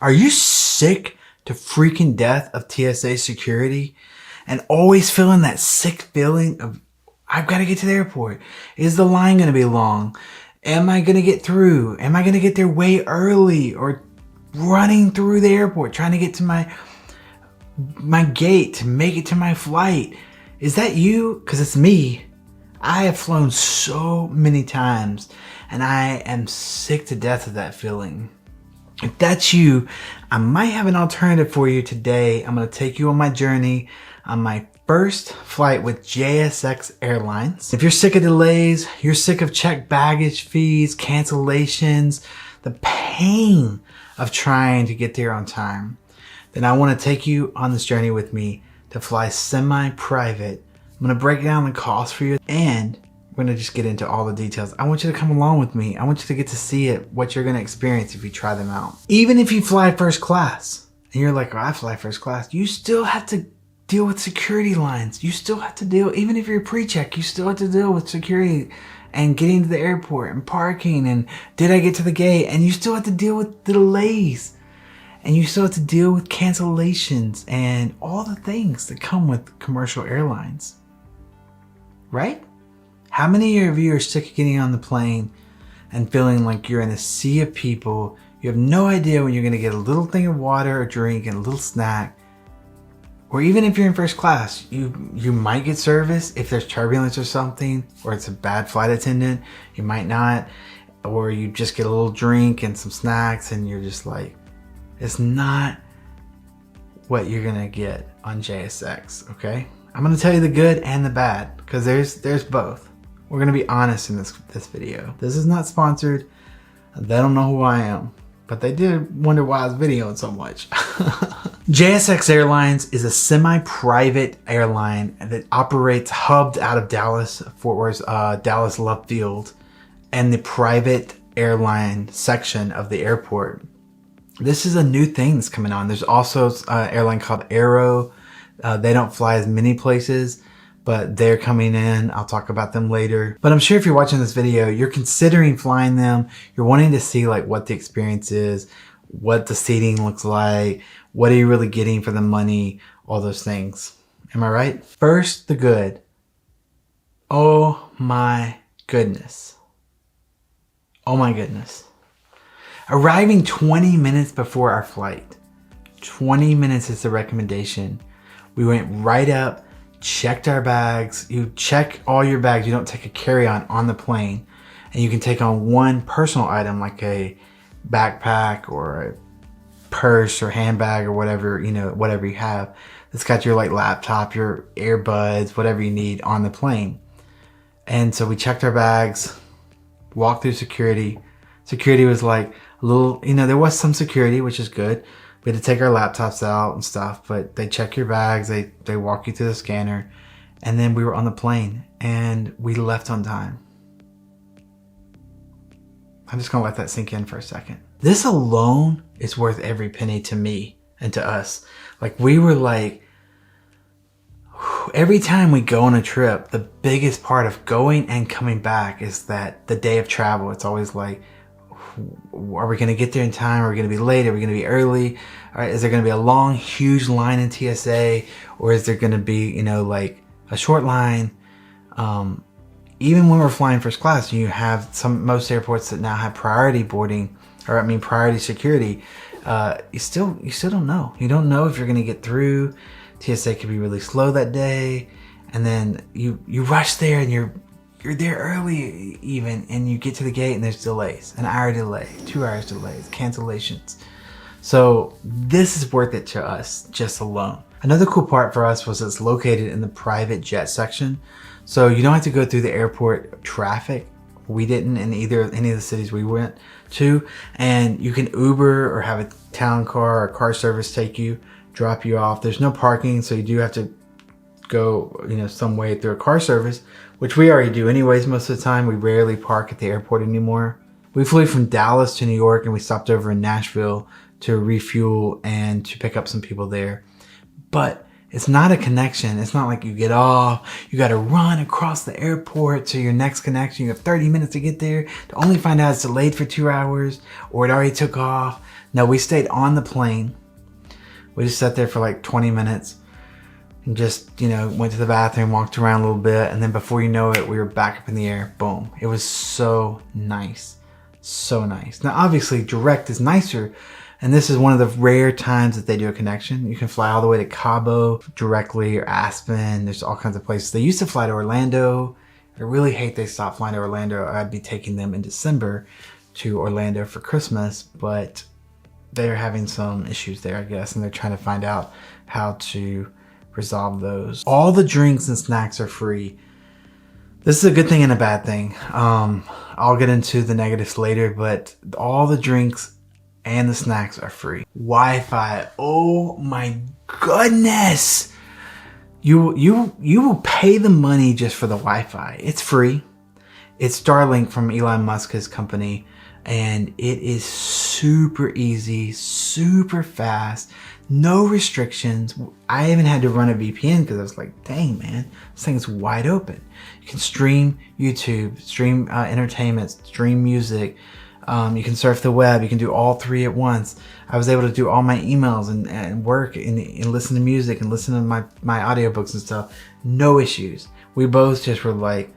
Are you sick to freaking death of TSA security and always feeling that sick feeling of, I've got to get to the airport. Is the line going to be long? Am I going to get through? Am I going to get there way early or running through the airport trying to get to my gate to make it to my flight? Is that you? Because it's me. I have flown so many times and I am sick to death of that feeling. If that's you, I might have an alternative for you today. I'm going to take you on my journey on my first flight with JSX Airlines. If you're sick of delays, you're sick of checked baggage fees, cancellations, the pain of trying to get there on time, then I want to take you on this journey with me to fly semi-private. I'm going to break down the cost for you and we're going to just get into all the details. I want you to come along with me. I want you to get to see it, what you're going to experience if you try them out. Even if you fly first class and you're like, oh, I fly first class, you still have to deal with security lines. You still have to deal, even if you're pre-check, you still have to deal with security and getting to the airport and parking and did I get to the gate? And you still have to deal with the delays and you still have to deal with cancellations and all the things that come with commercial airlines, right? How many of you are sick of getting on the plane and feeling like you're in a sea of people? You have no idea when you're going to get a little thing of water or drink and a little snack. Or even if you're in first class, you might get service if there's turbulence or something, or it's a bad flight attendant, you might not. Or you just get a little drink and some snacks and you're just like, it's not what you're going to get on JSX, okay? I'm going to tell you the good and the bad because there's both. We're going to be honest in this video. This is not sponsored. They don't know who I am, but they did wonder why I was videoing so much. JSX Airlines is a semi-private airline that operates hubbed out of Dallas, Fort Worth, Dallas Love Field, and the private airline section of the airport. This is a new thing that's coming on. There's also an airline called Aero. They don't fly as many places, but they're coming in. I'll talk about them later. But I'm sure if you're watching this video, you're considering flying them. You're wanting to see like what the experience is, what the seating looks like, what are you really getting for the money, all those things. Am I right? First, the good. Oh my goodness. Oh my goodness. Arriving 20 minutes before our flight. 20 minutes is the recommendation. We went right up, checked our bags. You check all your bags. You don't take a carry-on on the plane. And you can take on one personal item like a backpack or a purse or handbag or whatever, whatever you have. It's got your like laptop, your earbuds, whatever you need on the plane. And so we checked our bags, walked through security. Security was like a little, there was some security, which is good. We had to take our laptops out and stuff, but they check your bags, they walk you through the scanner, and then we were on the plane and we left on time. I'm just gonna let that sink in for a second. This alone is worth every penny to me and to us. Like we were like, every time we go on a trip, the biggest part of going and coming back is that the day of travel. It's always like, are we going to get there in time? Are we going to be late? Are we going to be early? All right, is there going to be a long, huge line in TSA? Or is there going to be, like a short line? Even when we're flying first class, you have most airports that now have priority boarding, priority security. You still don't know. You don't know if you're going to get through. TSA could be really slow that day. And then you rush there and you're there early even, and you get to the gate and there's delays, an hour delay, 2 hours delays, cancellations. So this is worth it to us just alone. Another cool part for us was it's located in the private jet section. So you don't have to go through the airport traffic. We didn't in any of the cities we went to. And you can Uber or have a town car or car service take you, drop you off. There's no parking, so you do have to go, some way through a car service, which we already do anyways most of the time. We rarely park at the airport anymore. We flew from Dallas to New York and we stopped over in Nashville to refuel and to pick up some people there. But it's not a connection. It's not like you get off, you got to run across the airport to your next connection. You have 30 minutes to get there to only find out it's delayed for 2 hours or it already took off. No, we stayed on the plane. We just sat there for like 20 minutes and just, you know, went to the bathroom, walked around a little bit, and then before you know it, we were back up in the air. Boom. It was so nice. So nice. Now, obviously, direct is nicer, and this is one of the rare times that they do a connection. You can fly all the way to Cabo directly, or Aspen. There's all kinds of places. They used to fly to Orlando. I really hate they stopped flying to Orlando. I'd be taking them in December to Orlando for Christmas, but they're having some issues there, I guess, and they're trying to find out how to resolve those. All the drinks and snacks are free. This is a good thing and a bad thing. I'll get into the negatives later, but all the drinks and the snacks are free. Wi-Fi, oh my goodness! You will pay the money just for the Wi-Fi. It's free. It's Starlink from Elon Musk's company, and it is super easy, super fast, no restrictions. I even had to run a VPN because I was like, dang man, this thing's wide open. You can stream YouTube, stream entertainment, stream music. You can surf the web. You can do all three at once. I was able to do all my emails and work and listen to music and listen to my audiobooks and stuff. No issues. We both just were like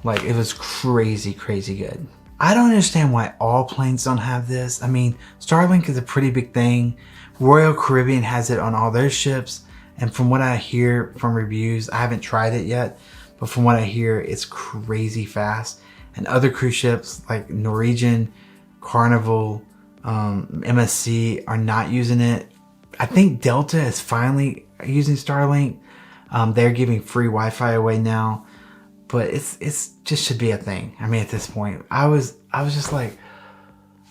it was crazy, crazy good. I don't understand why all planes don't have this. I mean, Starlink is a pretty big thing. Royal Caribbean has it on all their ships. And from what I hear from reviews, I haven't tried it yet, but from what I hear, it's crazy fast. And other cruise ships like Norwegian, Carnival, MSC are not using it. I think Delta is finally using Starlink. They're giving free Wi-Fi away now, but it's just should be a thing. I mean, at this point, I was just like,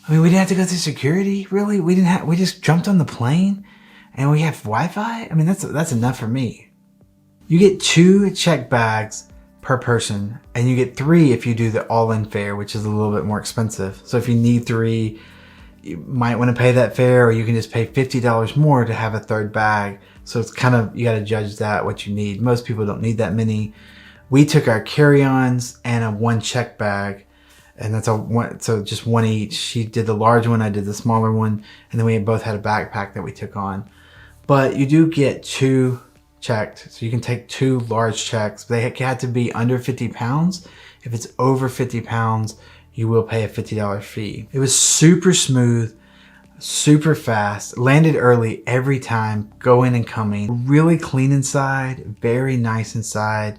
I mean, we didn't have to go through security, really. We just jumped on the plane, and we have Wi-Fi. I mean, that's enough for me. You get 2 check bags per person, and you get 3 if you do the all-in fare, which is a little bit more expensive. So if you need 3, you might want to pay that fare, or you can just pay $50 more to have a 3rd bag. So it's kind of, you got to judge that what you need. Most people don't need that many. We took our carry-ons and a 1 check bag, and that's so just 1 each. She did the large one, I did the smaller one, and then we both had a backpack that we took on. But you do get 2 checked, so you can take 2 large checks. They had to be under 50 pounds. If it's over 50 pounds, you will pay a $50 fee. It was super smooth, super fast, landed early every time, going and coming. Really clean inside, very nice inside.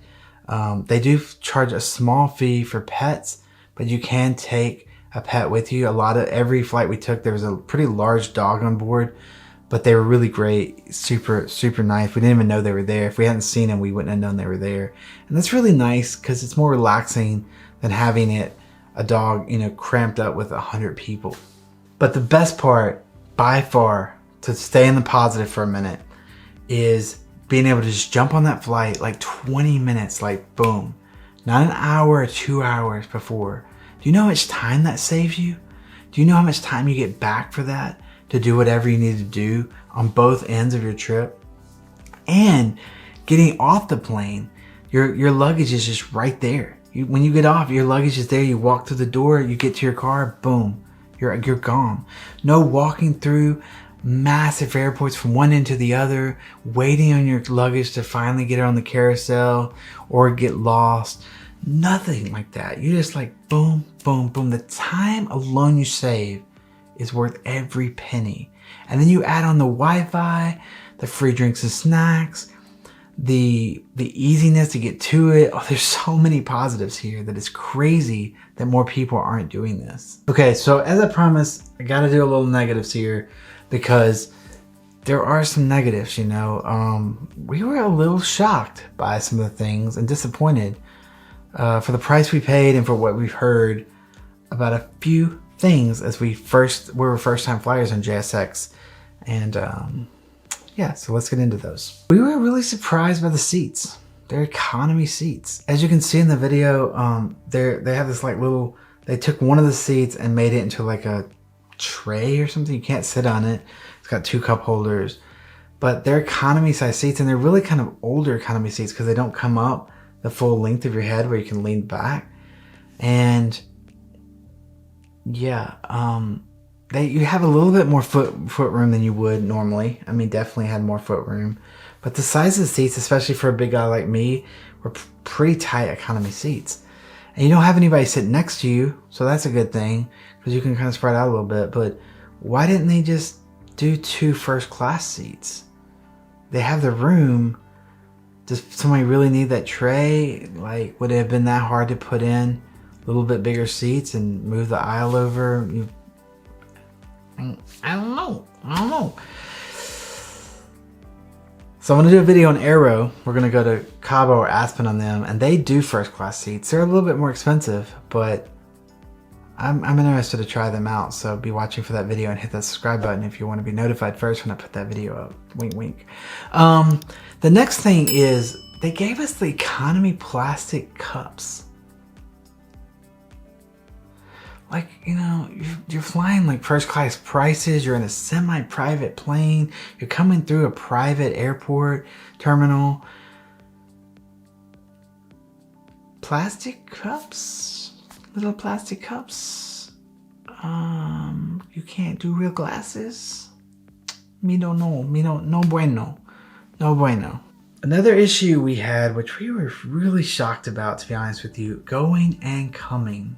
They do charge a small fee for pets, but you can take a pet with you. Every flight we took, there was a pretty large dog on board, but they were really great, super, super nice. We didn't even know they were there. If we hadn't seen them, we wouldn't have known they were there. And that's really nice because it's more relaxing than having a dog, you know, cramped up with 100 people. But the best part, by far, to stay in the positive for a minute, is being able to just jump on that flight like 20 minutes, like boom. Not an hour or 2 hours before. Do you know how much time that saves you? Do you know how much time you get back for that? To do whatever you need to do on both ends of your trip? And getting off the plane, your luggage is just right there. When you get off, your luggage is there. You walk through the door, you get to your car, boom, you're gone. No walking through massive airports from one end to the other, waiting on your luggage to finally get it on the carousel or get lost. Nothing like that. You just like boom, boom, boom. The time alone you save is worth every penny. And then you add on the Wi-Fi, the free drinks and snacks, the easiness to get to it. Oh, there's so many positives here that it's crazy that more people aren't doing this. Okay, so as I promised, I gotta do a little negatives here because there are some negatives, you know. We were a little shocked by some of the things and disappointed for the price we paid and for what we've heard about a few things as we were first-time flyers on JSX. And yeah, so let's get into those. We were really surprised by the seats. They're economy seats. As you can see in the video, they have this like little, they took one of the seats and made it into like a tray or something. You can't sit on it. It's got 2 cup holders, but they're economy size seats, and they're really kind of older economy seats because they don't come up the full length of your head where you can lean back. And yeah, you have a little bit more foot room than you would normally. I mean, definitely had more foot room. But the size of the seats, especially for a big guy like me, were pretty tight economy seats. And you don't have anybody sitting next to you, so that's a good thing, because you can kind of spread out a little bit. But why didn't they just do 2 first class seats? They have the room. Does somebody really need that tray? Like, would it have been that hard to put in a little bit bigger seats and move the aisle over? I don't know. So I'm going to do a video on Aero. We're going to go to Cabo or Aspen on them, and they do first class seats. They're a little bit more expensive, but I'm interested to try them out. So be watching for that video and hit that subscribe button if you want to be notified first when I put that video up. Wink, wink. The next thing is they gave us the economy plastic cups. Like, you know, you're flying like first class prices. You're in a semi-private plane. You're coming through a private airport terminal. Plastic cups, little plastic cups. You can't do real glasses. No bueno. Another issue we had, which we were really shocked about, to be honest with you, going and coming.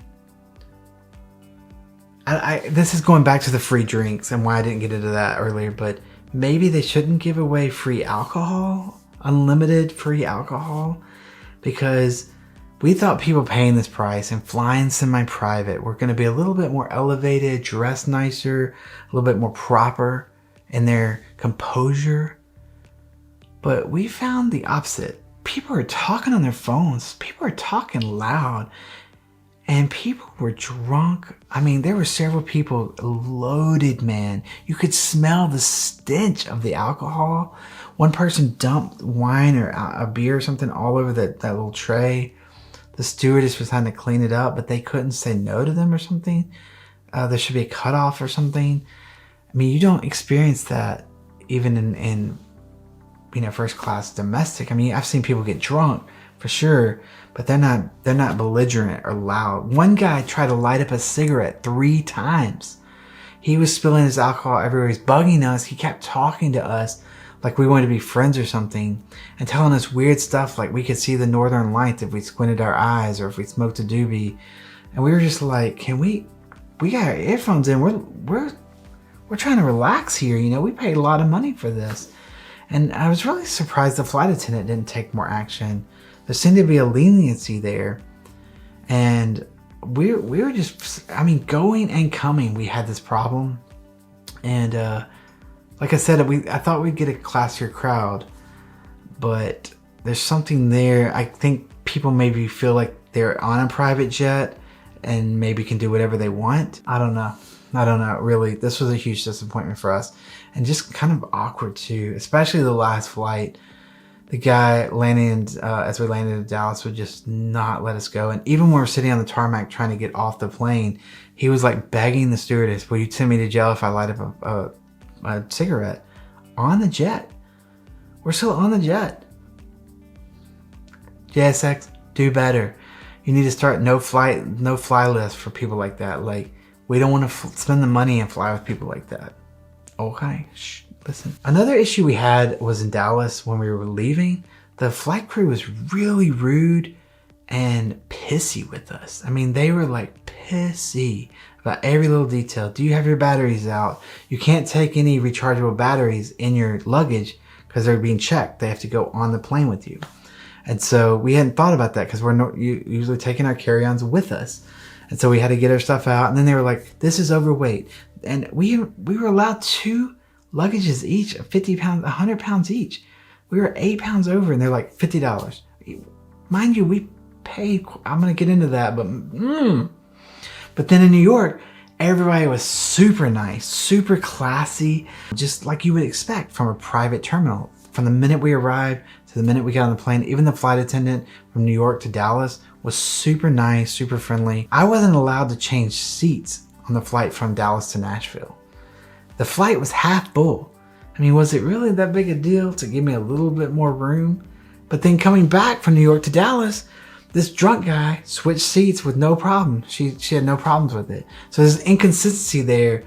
This is going back to the free drinks and why I didn't get into that earlier, but maybe they shouldn't give away free alcohol, unlimited free alcohol, because we thought people paying this price and flying semi-private were going to be a little bit more elevated, dressed nicer, a little bit more proper in their composure. But we found the opposite. People are talking on their phones. People are talking loud. And people were drunk. I mean, there were several people loaded, man. You could smell the stench of the alcohol. One person dumped wine or a beer or something all over that little tray. The stewardess was trying to clean it up, but they couldn't say no to them or something. There should be a cutoff or something. I mean, you don't experience that even in first class domestic. I mean, I've seen people get drunk for sure, but they're not belligerent or loud. One guy tried to light up a cigarette 3 times. He was spilling his alcohol everywhere. He's bugging us. He kept talking to us like we wanted to be friends or something, and telling us weird stuff like we could see the northern lights if we squinted our eyes or if we smoked a doobie. And we were just like, can we got our earphones in. We're trying to relax here. You know, we paid a lot of money for this. And I was really surprised the flight attendant didn't take more action. There seemed to be a leniency there. And we were just, I mean, going and coming, we had this problem. And like I said, I thought we'd get a classier crowd, but there's something there. I think people maybe feel like they're on a private jet and maybe can do whatever they want. I don't know. Really, this was a huge disappointment for us, and just kind of awkward too, especially the last flight. The guy landing as we landed in Dallas would just not let us go. And even when we were sitting on the tarmac trying to get off the plane, he was like begging the stewardess, will you send me to jail if I light up a cigarette on the jet? We're still on the jet. JSX, do better. You need to start no fly list for people like that. Like, we don't want to spend the money and fly with people like that. Okay, shh, listen. Another issue we had was in Dallas when we were leaving. The flight crew was really rude and pissy with us. I mean, they were like pissy about every little detail. Do you have your batteries out? You can't take any rechargeable batteries in your luggage because they're being checked. They have to go on the plane with you. And so we hadn't thought about that because we're usually taking our carry-ons with us. And so we had to get our stuff out. And then they were like, this is overweight. And we were allowed 2 luggages each, 50 pounds, 100 pounds each. We were 8 pounds over, and they're like $50. Mind you, we paid, I'm going to get into that, but then in New York, everybody was super nice, super classy, just like you would expect from a private terminal. From the minute we arrived to the minute we got on the plane, even the flight attendant from New York to Dallas was super nice, super friendly. I wasn't allowed to change seats on the flight from Dallas to Nashville. The flight was half full. I mean, was it really that big a deal to give me a little bit more room? But then coming back from New York to Dallas, this drunk guy switched seats with no problem. She had no problems with it. So there's inconsistency there.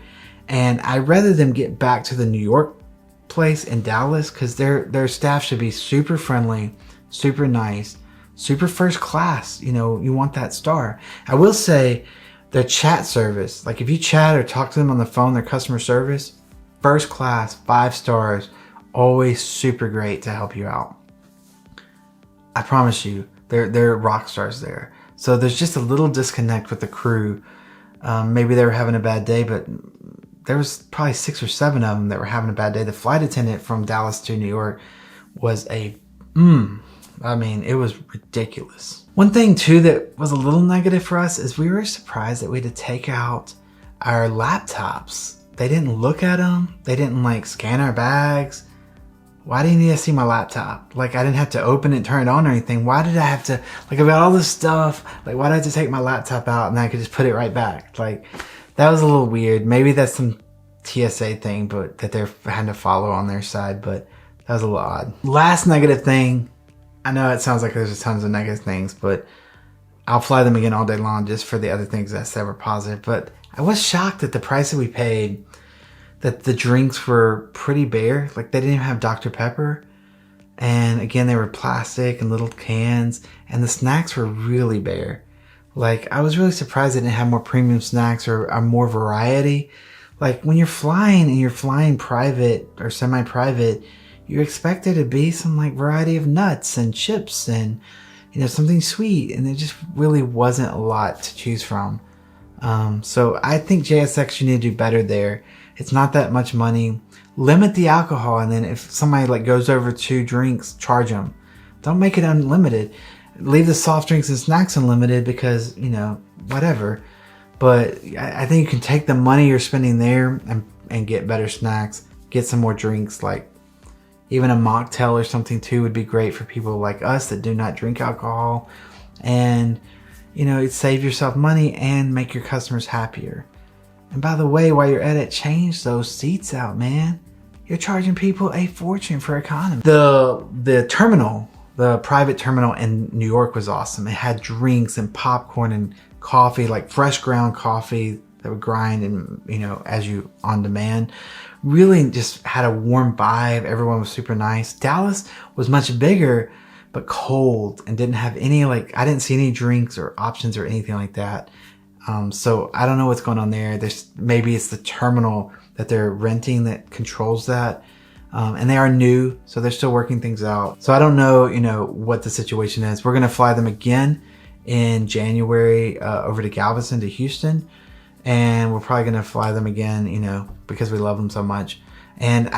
And I'd rather them get back to the New York place in Dallas, because their staff should be super friendly, super nice, super first class. You know, you want that star. I will say their chat service, like if you chat or talk to them on the phone, their customer service, first class, 5 stars, always super great to help you out. I promise you, they're rock stars there. So there's just a little disconnect with the crew. Maybe they were having a bad day, but there was probably 6 or 7 of them that were having a bad day. The flight attendant from Dallas to New York was I mean, it was ridiculous. One thing too that was a little negative for us is we were surprised that we had to take out our laptops. They didn't look at them. They didn't like scan our bags. Why do you need to see my laptop? Like, I didn't have to open it and turn it on or anything. Why did I have to, like, I've got all this stuff. Like, why did I have to take my laptop out and then I could just put it right back? Like, that was a little weird. Maybe that's some TSA thing, but that they're having to follow on their side, but that was a little odd. Last negative thing, I know it sounds like there's tons of negative things, but I'll fly them again all day long just for the other things that I said were positive. But I was shocked at the price that we paid, that the drinks were pretty bare. Like, they didn't even have Dr. Pepper. And again, they were plastic and little cans, and the snacks were really bare. Like, I was really surprised they didn't have more premium snacks or more variety. Like, when you're flying and you're flying private or semi-private, you expect there to be some like variety of nuts and chips and, you know, something sweet. And there just really wasn't a lot to choose from. So I think JSX, you need to do better there. It's not that much money. Limit the alcohol, and then if somebody like goes over 2 drinks, charge them. Don't make it unlimited. Leave the soft drinks and snacks unlimited because, you know, whatever. But I think you can take the money you're spending there and get better snacks, get some more drinks. Like even a mocktail or something too would be great for people like us that do not drink alcohol. And, you know, it'd save yourself money and make your customers happier. And by the way, while you're at it, change those seats out, man. You're charging people a fortune for economy. The terminal, the private terminal in New York was awesome. It had drinks and popcorn and coffee, like fresh ground coffee that would grind and, you know, as you on demand. Really just had a warm vibe. Everyone was super nice. Dallas was much bigger, but cold and didn't have any, like, I didn't see any drinks or options or anything like that. So I don't know what's going on there. Maybe it's the terminal that they're renting that controls that. And they are new, so they're still working things out. So I don't know, you know, what the situation is. We're going to fly them again in January over to Galveston to Houston. And we're probably going to fly them again, you know, because we love them so much. And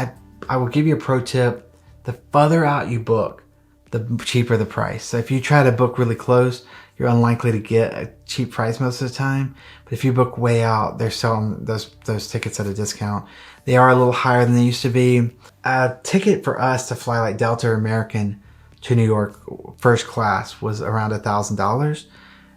I will give you a pro tip. The further out you book, the cheaper the price. So if you try to book really close, you're unlikely to get a cheap price most of the time. But if you book way out, they're selling those tickets at a discount. They are a little higher than they used to be. A ticket for us to fly like Delta or American to New York first class was around $1,000.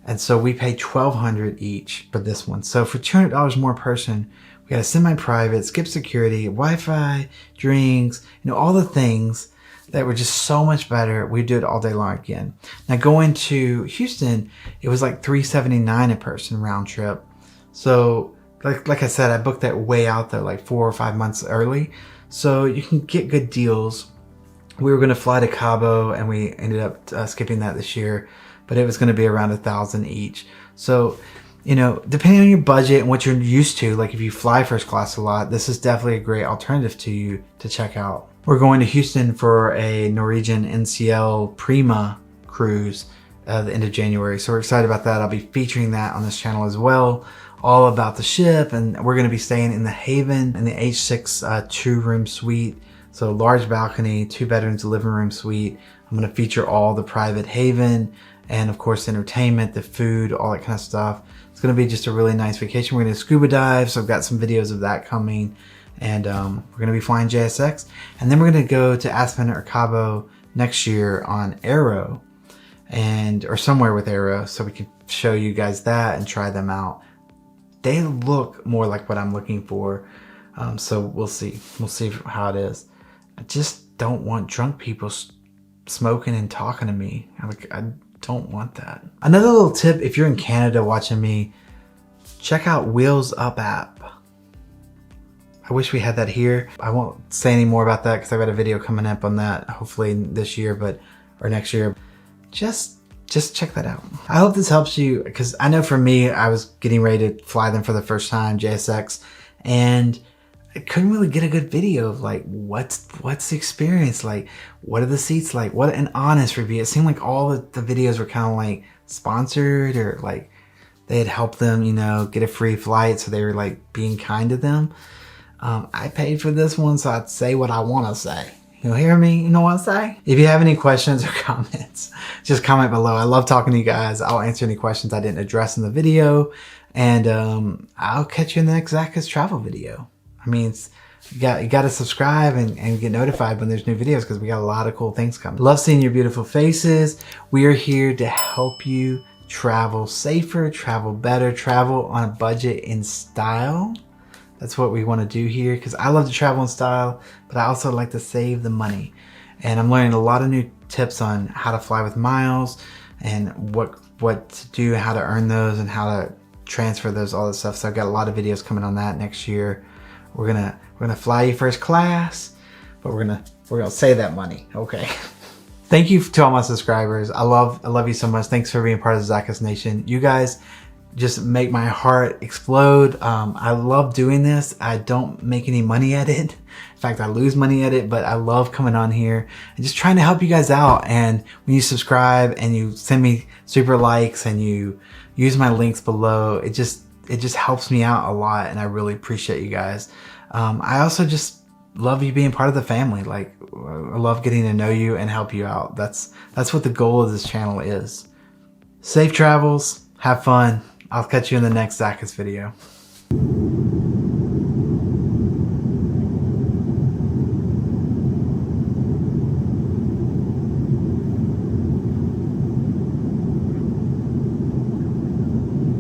And so we paid $1,200 each for this one. So for $200 more person, we got a semi-private, skip security, Wi-Fi, drinks, you know, all the things that were just so much better. We do it all day long again. Now going to Houston, it was like $379 a person round trip. So like I said, I booked that way out though, like 4 or 5 months early. So you can get good deals. We were going to fly to Cabo and we ended up skipping that this year, but it was going to be around $1,000 each. So, you know, depending on your budget and what you're used to, like if you fly first class a lot, this is definitely a great alternative to you to check out. We're going to Houston for a Norwegian NCL Prima cruise the end of January. So we're excited about that. I'll be featuring that on this channel as well, all about the ship. And we're going to be staying in the Haven in the H6 2-room suite. So large balcony, 2 bedrooms, living room suite. I'm going to feature all the private Haven and of course entertainment, the food, all that kind of stuff. It's going to be just a really nice vacation. We're going to scuba dive. So I've got some videos of that coming. And we're going to be flying JSX. And then we're going to go to Aspen or Cabo next year on Aero or somewhere with Aero. So we can show you guys that and try them out. They look more like what I'm looking for. So we'll see. We'll see how it is. I just don't want drunk people smoking and talking to me. I don't want that. Another little tip, if you're in Canada watching me, check out Wheels Up app. I wish we had that here. I won't say any more about that because I've got a video coming up on that, hopefully this year, or next year. Just check that out. I hope this helps you, because I know for me, I was getting ready to fly them for the first time, JSX, and I couldn't really get a good video of like, what's the experience like? What are the seats like? What an honest review. It seemed like all the videos were kind of like sponsored, or like they had helped them, you know, get a free flight. So they were like being kind to them. I paid for this one, so I'd say what I want to say. You hear me? You know what I say? If you have any questions or comments, just comment below. I love talking to you guys. I'll answer any questions I didn't address in the video. And I'll catch you in the next Zach's travel video. I mean, you got to subscribe and get notified when there's new videos, because we got a lot of cool things coming. Love seeing your beautiful faces. We are here to help you travel safer, travel better, travel on a budget in style. That's what we want to do here, because I love to travel in style, but I also like to save the money. And I'm learning a lot of new tips on how to fly with miles, and what to do, how to earn those, and how to transfer those, all this stuff. So I've got a lot of videos coming on that next year. We're gonna fly you first class, but we're gonna save that money. Okay. Thank you to all my subscribers. I love you so much. Thanks for being part of the Zach's Nation. You guys just make my heart explode. I love doing this. I don't make any money at it. In fact, I lose money at it, but I love coming on here and just trying to help you guys out. And when you subscribe and you send me super likes and you use my links below, it just helps me out a lot, and I really appreciate you guys. I also just love you being part of the family. Like, I love getting to know you and help you out. That's what the goal of this channel is. Safe travels, have fun. I'll catch you in the next Zach's video.